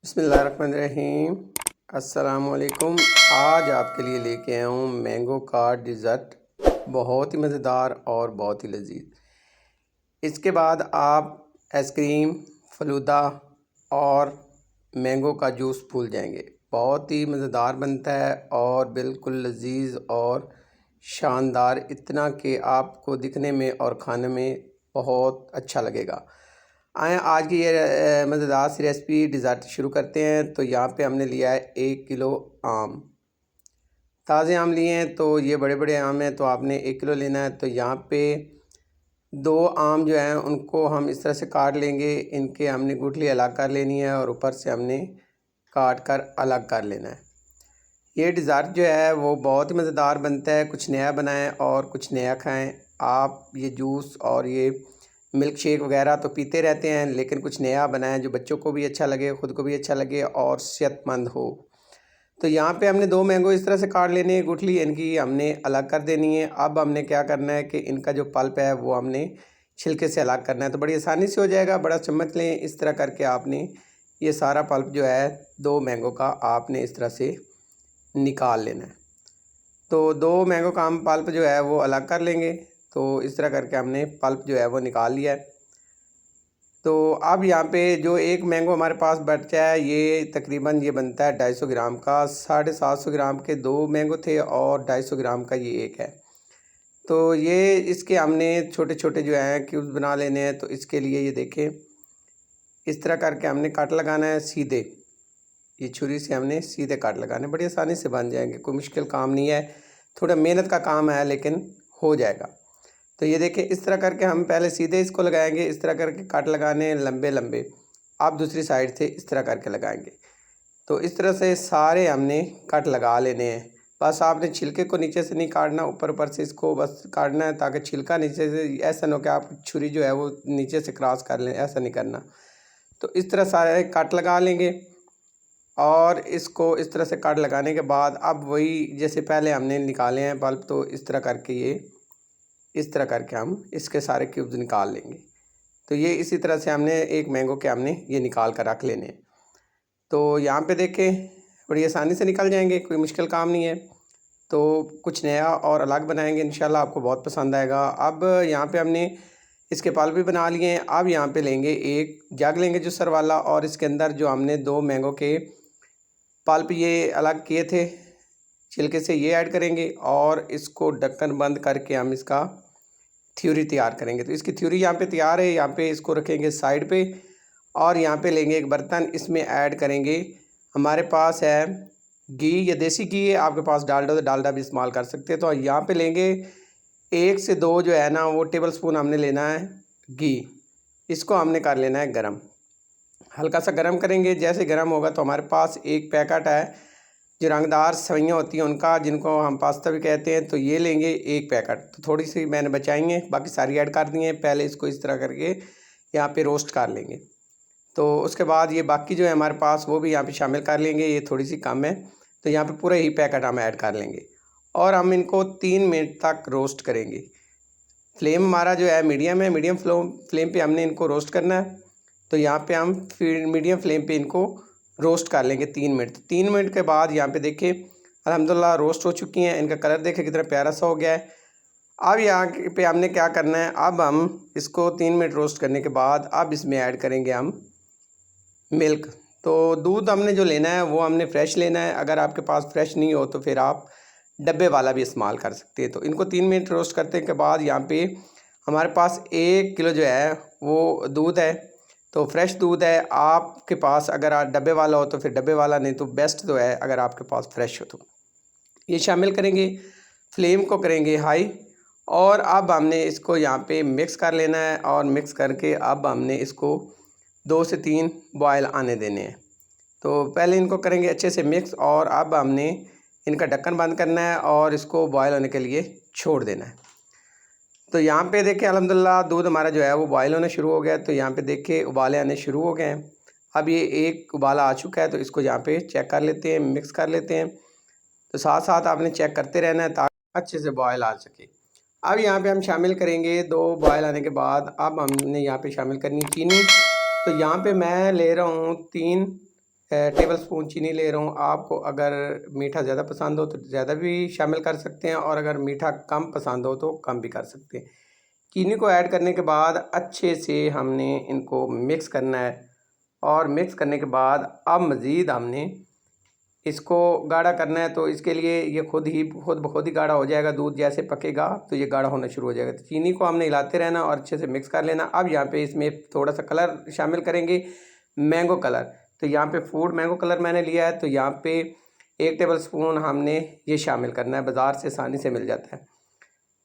बिस्मिल्लाहिर्रहमानिर्रहीम। अस्सलामुअलैकुम। आज आपके लिए लेके आया हूँ मैंगो का डिज़र्ट, बहुत ही मज़ेदार और बहुत ही लजीज। इसके बाद आप आइसक्रीम, फ़लूदा और मैंगो का जूस भूल जाएंगे। बहुत ही मज़ेदार बनता है और बिल्कुल लजीज और शानदार, इतना कि आपको दिखने में और खाने में बहुत अच्छा लगेगा। आए आज की ये मज़ेदार सी रेसिपी डिज़र्ट शुरू करते हैं। तो यहाँ पे हमने लिया है 1 किलो आम। ताज़े आम लिए हैं, तो ये बड़े बड़े आम हैं, तो आपने 1 किलो लेना है। तो यहाँ पे 2 आम जो हैं उनको हम इस तरह से काट लेंगे। इनके हमने गुठली अलग कर लेनी है और ऊपर से हमने काट कर अलग कर लेना है। ये डिज़र्ट जो है वो बहुत ही मज़ेदार बनता है। कुछ नया बनाएं और कुछ नया खाएं। आप ये जूस और ये मिल्क शेक वगैरह तो पीते रहते हैं, लेकिन कुछ नया बनाएं जो बच्चों को भी अच्छा लगे, ख़ुद को भी अच्छा लगे और सेहतमंद हो। तो यहाँ पे हमने 2 मैंगो इस तरह से काट लेने हैं, गुठली इनकी हमने अलग कर देनी है। अब हमने क्या करना है कि इनका जो पल्प है वो हमने छिलके से अलग करना है। तो बड़ी आसानी से हो जाएगा। बड़ा चम्मच लें, इस तरह करके आपने ये सारा पल्प जो है 2 मैंगो का आपने इस तरह से निकाल लेना है। तो 2 मैंगो का हम पल्प जो है वो अलग कर लेंगे। तो इस तरह करके हमने पल्प जो है वो निकाल लिया है। तो अब यहाँ पे जो एक मैंगो हमारे पास बचा है, ये तकरीबन ये बनता है 250 ग्राम का। 750 ग्राम के 2 मैंगो थे और 250 ग्राम का ये एक है। तो ये इसके हमने छोटे छोटे जो हैं क्यूब्स बना लेने हैं। तो इसके लिए ये देखें, इस तरह करके हमने काट लगाना है सीधे। ये छुरी से हमने सीधे काट लगाने, बड़ी आसानी से बन जाएंगे, कोई मुश्किल काम नहीं है। थोड़ा मेहनत का काम है लेकिन हो जाएगा। तो ये देखें, इस तरह करके हम पहले सीधे इसको लगाएंगे, इस तरह करके काट लगाने लंबे लंबे। आप दूसरी साइड से इस तरह करके लगाएंगे। तो इस तरह से सारे हमने कट लगा लेने हैं। बस आपने छिलके को नीचे से नहीं काटना, ऊपर ऊपर से इसको बस काटना है, ताकि छिलका नीचे से, ऐसा ना हो कि आप छुरी जो है वो नीचे से क्रॉस कर लें, ऐसा नहीं करना। तो इस तरह सारे कट लगा लेंगे और इसको इस तरह से कट लगाने के बाद अब वही जैसे पहले हमने निकाले हैं पल्प, तो इस तरह करके ये इस तरह करके हम इसके सारे क्यूब्स निकाल लेंगे। तो ये इसी तरह से हमने एक मैंगो के हमने ये निकाल कर रख लेने हैं। तो यहाँ पे देखें, बड़ी आसानी से निकल जाएंगे, कोई मुश्किल काम नहीं है। तो कुछ नया और अलग बनाएंगे, इंशाल्लाह आपको बहुत पसंद आएगा। अब यहाँ पे हमने इसके पल्प भी बना लिए हैं। अब यहाँ पे लेंगे एक जग लेंगे जूसर वाला, और इसके अंदर जो हमने 2 मैंगो के पल्प ये अलग किए थे छिलके से, ये ऐड करेंगे और इसको ढक्कन बंद करके हम इसका थ्योरी तैयार करेंगे। तो इसकी थ्योरी यहाँ पे तैयार है। यहाँ पे इसको रखेंगे साइड पे और यहाँ पे लेंगे एक बर्तन, इसमें ऐड करेंगे, हमारे पास है घी या देसी घी है, आपके पास डालडा तो डालडा भी इस्तेमाल कर सकते हैं। तो यहाँ पे लेंगे 1 से 2 जो है ना वो टेबल स्पून हमने लेना है घी। इसको हमने कर लेना है गरम, हल्का सा गरम करेंगे। जैसे गरम होगा तो हमारे पास एक पैकेट है जो रंगदार सवैयाँ होती हैं उनका, जिनको हम पास्ता भी कहते हैं, तो ये लेंगे एक पैकेट। तो थोड़ी सी मैंने बचाएंगे, बाकी सारी ऐड कर दी हैं। पहले इसको इस तरह करके यहाँ पे रोस्ट कर लेंगे। तो उसके बाद ये बाकी जो है हमारे पास वो भी यहाँ पे शामिल कर लेंगे, ये थोड़ी सी कम है। तो यहाँ पे पूरा ही पैकेट हम ऐड कर लेंगे और हम इनको 3 मिनट तक रोस्ट करेंगे। फ्लेम हमारा जो है मीडियम है, मीडियम फ्लेम पे हमने इनको रोस्ट करना है। तो यहाँ पे हम फिर मीडियम फ्लेम पे इनको रोस्ट कर लेंगे 3 मिनट। 3 मिनट के बाद यहाँ पे देखिए अल्हम्दुलिल्लाह रोस्ट हो चुकी हैं। इनका कलर देखें कितना प्यारा सा हो गया है। अब यहाँ पे हमने क्या करना है, अब हम इसको 3 मिनट रोस्ट करने के बाद अब इसमें ऐड करेंगे हम मिल्क। तो दूध हमने जो लेना है वो हमने फ्रेश लेना है। अगर आपके पास फ्रेश नहीं हो तो फिर आप डब्बे वाला भी इस्तेमाल कर सकते हैं। तो इनको 3 मिनट रोस्ट करने के बाद यहाँ पे हमारे पास 1 किलो जो है वो दूध है। तो फ्रेश दूध है, आपके पास अगर आप डब्बे वाला हो तो फिर डब्बे वाला, नहीं तो बेस्ट तो है अगर आपके पास फ्रेश हो। तो ये शामिल करेंगे, फ्लेम को करेंगे हाई, और अब हमने इसको यहाँ पे मिक्स कर लेना है। और मिक्स करके अब हमने इसको 2 से 3 बॉयल आने देने हैं। तो पहले इनको करेंगे अच्छे से मिक्स, और अब हमने इनका ढक्कन बंद करना है और इसको बॉयल होने के लिए छोड़ देना है। तो यहाँ पे देखिए अल्हम्दुलिल्लाह दूध हमारा जो है वो बॉयल होना शुरू हो गया है। तो यहाँ पे देखिए उबाले आने शुरू हो गए हैं। अब ये एक उबाला आ चुका है, तो इसको यहाँ पे चेक कर लेते हैं, मिक्स कर लेते हैं। तो साथ साथ आपने चेक करते रहना है ताकि अच्छे से बॉयल आ सके। अब यहाँ पे हम शामिल करेंगे 2 बॉयल आने के बाद अब हमने यहाँ पे शामिल करनी चीनी। तो यहाँ पे मैं ले रहा हूँ 3 टेबल स्पून चीनी ले रहा हूँ। आपको अगर मीठा ज़्यादा पसंद हो तो ज़्यादा भी शामिल कर सकते हैं, और अगर मीठा कम पसंद हो तो कम भी कर सकते हैं। चीनी को ऐड करने के बाद अच्छे से हमने इनको मिक्स करना है, और मिक्स करने के बाद अब मज़ीद हमने इसको गाढ़ा करना है। तो इसके लिए ये खुद ब खुद ही गाढ़ा हो जाएगा। दूध जैसे पकेगा तो ये गाढ़ा होना शुरू हो जाएगा। तो चीनी को हमने हिलाते रहना और अच्छे से मिक्स कर लेना। अब यहाँ पे इसमें थोड़ा सा कलर शामिल करेंगे, मैंगो कलर। तो यहाँ पे फूड मैंगो कलर मैंने लिया है। तो यहाँ पे 1 टेबल स्पून हमने ये शामिल करना है, बाज़ार से आसानी से मिल जाता है।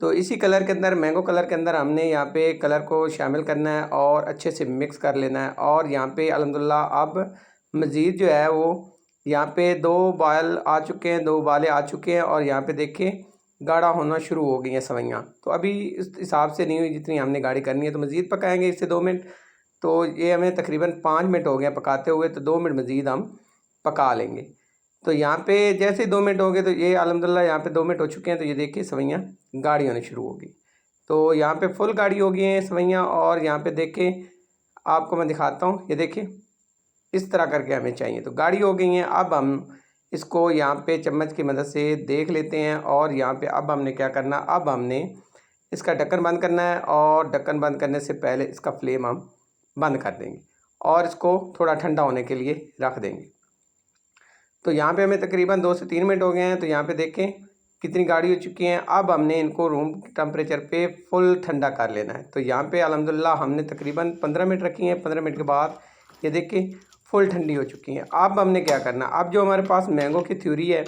तो इसी कलर के अंदर, मैंगो कलर के अंदर हमने यहाँ पे कलर को शामिल करना है और अच्छे से मिक्स कर लेना है। और यहाँ पे अल्हम्दुलिल्लाह अब मज़ीद जो है वो यहाँ पे 2 बॉयल आ चुके हैं, 2 उबाले आ चुके हैं, और यहाँ पे देखें गाढ़ा होना शुरू हो गई हैं सवैयाँ। तो अभी इस हिसाब से नहीं हुई जितनी हमने गाढ़ी करनी है, तो मज़ीद पकाएंगे इससे 2 मिनट। तो ये हमें तकरीबन 5 मिनट हो गए पकाते हुए, तो 2 मिनट मज़ीद हम पका लेंगे। तो यहाँ पे जैसे ही 2 मिनट हो गए, तो ये अल्हम्दुलिल्लाह यहाँ पे 2 मिनट हो चुके हैं। तो ये देखिए सवैयाँ गाढ़ी होनी शुरू हो गई। तो यहाँ पे फुल गाढ़ी हो गई हैं सवैयाँ, और यहाँ पे देखें आपको मैं दिखाता हूँ, ये देखिए इस तरह करके हमें चाहिए। तो गाढ़ी हो गई हैं। अब हम इसको यहाँ पे चम्मच की मदद से देख लेते हैं, और यहाँ पे अब हमने क्या करना, अब हमने इसका ढक्कन बंद करना है, और ढक्कन बंद करने से पहले इसका फ्लेम हम बंद कर देंगे और इसको थोड़ा ठंडा होने के लिए रख देंगे। तो यहाँ पे हमें तकरीबन 2 से 3 मिनट हो गए हैं। तो यहाँ पे देखें कितनी गाढ़ी हो चुकी हैं। अब हमने इनको रूम टेम्परेचर पे फुल ठंडा कर लेना है। तो यहाँ पे अल्हम्दुलिल्लाह हमने तकरीबन 15 मिनट रखी हैं। 15 मिनट के बाद ये देखिए फुल ठंडी हो चुकी हैं। अब हमने क्या करना, अब जो हमारे पास मैंगो की थ्योरी है,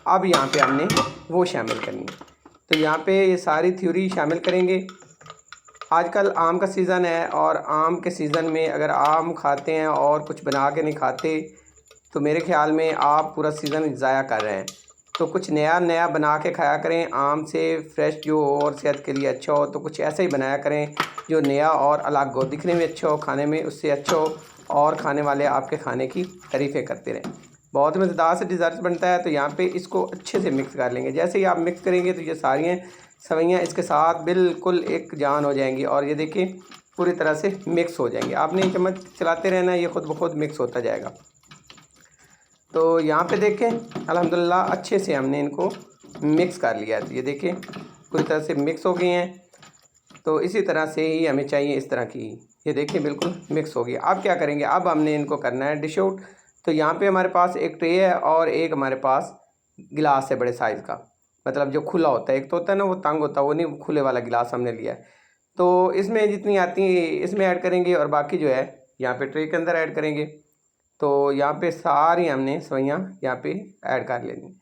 अब यहाँ पे हमने वो शामिल करनी है। तो यहाँ पे ये सारी थ्योरी शामिल करेंगे। आजकल आम का सीज़न है, और आम के सीज़न में अगर आम खाते हैं और कुछ बना के नहीं खाते, तो मेरे ख़्याल में आप पूरा सीज़न ज़ाया कर रहे हैं। तो कुछ नया नया बना के खाया करें, आम से फ्रेश जो हो और सेहत के लिए अच्छा हो। तो कुछ ऐसा ही बनाया करें जो नया और अलग हो, दिखने में अच्छा हो, खाने में उससे अच्छा हो, और खाने वाले आपके खाने की तारीफ़ें करते रहें। बहुत मज़ेदार से डिज़र्ट बनता है। तो यहाँ पे इसको अच्छे से मिक्स कर लेंगे। जैसे ही आप मिक्स करेंगे तो ये सारी सवैयाँ इसके साथ बिल्कुल एक जान हो जाएंगी, और ये देखिए पूरी तरह से मिक्स हो जाएंगी। आपने चम्मच चलाते रहना, ये खुद ब खुद मिक्स होता जाएगा। तो यहाँ पे देखें अल्हम्दुलिल्लाह अच्छे से हमने इनको मिक्स कर लिया है। तो ये देखें पूरी तरह से मिक्स हो गई हैं। तो इसी तरह से ही हमें चाहिए, इस तरह की। ये देखिए बिल्कुल मिक्स हो गई। अब क्या करेंगे, अब हमने इनको करना है डिश आउट। तो यहाँ पे हमारे पास एक ट्रे है, और एक हमारे पास गिलास है बड़े साइज़ का, मतलब जो खुला होता है। एक तो होता है ना वो तंग होता है, वो नहीं, खुले वाला गिलास हमने लिया है। तो इसमें जितनी आती है इसमें ऐड करेंगे, और बाकी जो है यहाँ पे ट्रे के अंदर ऐड करेंगे। तो यहाँ पे सारी हमने सवैयाँ यहाँ पे ऐड कर लेनी।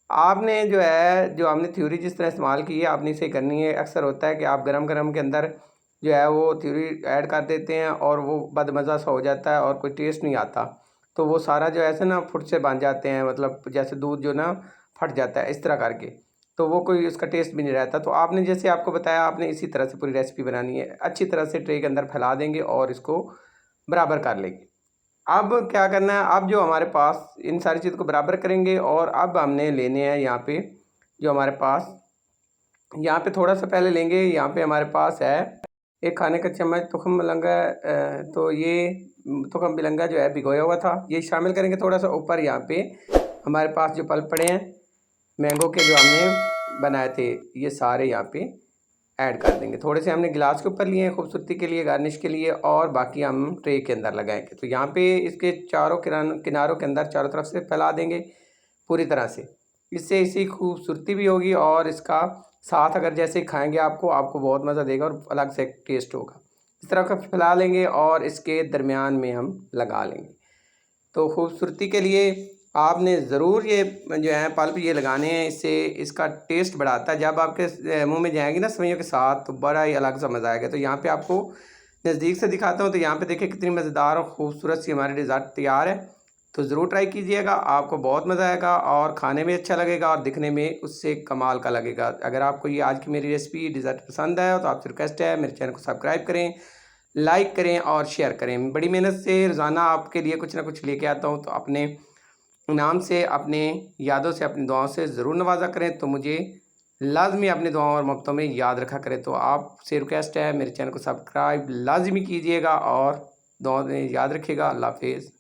आपने जो है, जो हमने थ्योरी जिस तरह इस्तेमाल की है, आपने इसे करनी है। अक्सर होता है कि आप गरम गरम के अंदर जो है वो थ्योरी ऐड कर देते हैं, और वो बदमज़ा सा हो जाता है और कोई टेस्ट नहीं आता। तो वो सारा जो ऐसे ना फुट से बन जाते हैं, मतलब जैसे दूध जो ना फट जाता है इस तरह करके, तो वो कोई उसका टेस्ट भी नहीं रहता। तो आपने जैसे आपको बताया, आपने इसी तरह से पूरी रेसिपी बनानी है। अच्छी तरह से ट्रे के अंदर फैला देंगे और इसको बराबर कर लेंगे। अब क्या करना है, अब जो हमारे पास इन सारी चीज़ को बराबर करेंगे, और अब हमने लेने हैं यहाँ पे जो हमारे पास, यहाँ पे थोड़ा सा पहले लेंगे। यहाँ पे हमारे पास है 1 खाने का चम्मच तुखम मलंगा। तो ये तुखम बिलंगा जो है भिगोया हुआ था, ये शामिल करेंगे थोड़ा सा ऊपर। यहाँ पे हमारे पास जो पल्प पड़े हैं मैंगो के, जो हमने बनाए थे, ये सारे यहाँ पे ऐड कर देंगे। थोड़े से हमने गिलास के ऊपर लिए हैं खूबसूरती के लिए, गार्निश के लिए, और बाकी हम ट्रे के अंदर लगाएंगे। तो यहाँ पे इसके चारों किनारों के अंदर चारों तरफ से फैला देंगे पूरी तरह से। इससे इसी खूबसूरती भी होगी, और इसका साथ अगर जैसे खाएंगे आपको बहुत मज़ा देगा, और अलग से एक टेस्ट होगा। इस तरह का फैला लेंगे, और इसके दरमियान में हम लगा लेंगे। तो खूबसूरती के लिए आपने ज़रूर ये जो है पल्प ये लगाने हैं, इससे इसका टेस्ट बढ़ाता है। जब आपके मुंह में जाएगी ना सवैयों के साथ, तो बड़ा ही अलग सा मज़ा आएगा। तो यहाँ पे आपको नज़दीक से दिखाता हूँ। तो यहाँ पे देखिए कितनी मज़ेदार और ख़ूबसूरत सी हमारी डिज़र्ट तैयार है। तो ज़रूर ट्राई कीजिएगा, आपको बहुत मज़ा आएगा, और खाने में अच्छा लगेगा, और दिखने में उससे कमाल का लगेगा। अगर आपको ये आज की मेरी रेसिपी डिज़र्ट पसंद है, तो आपसे रिक्वेस्ट है मेरे चैनल को सब्सक्राइब करें, लाइक करें और शेयर करें। बड़ी मेहनत से रोज़ाना आपके लिए कुछ ना कुछ लेके आता हूँ। तो अपने नाम से, अपने यादों से, अपनी दुआओं से ज़रूर नवाजा करें। तो मुझे लाजमी अपनी दुआओं और मोहब्बतों में याद रखा करें। तो आपसे रिक्वेस्ट है मेरे चैनल को सब्सक्राइब लाजमी कीजिएगा, और दुआओं में याद रखिएगा। अल्लाह हाफिज़।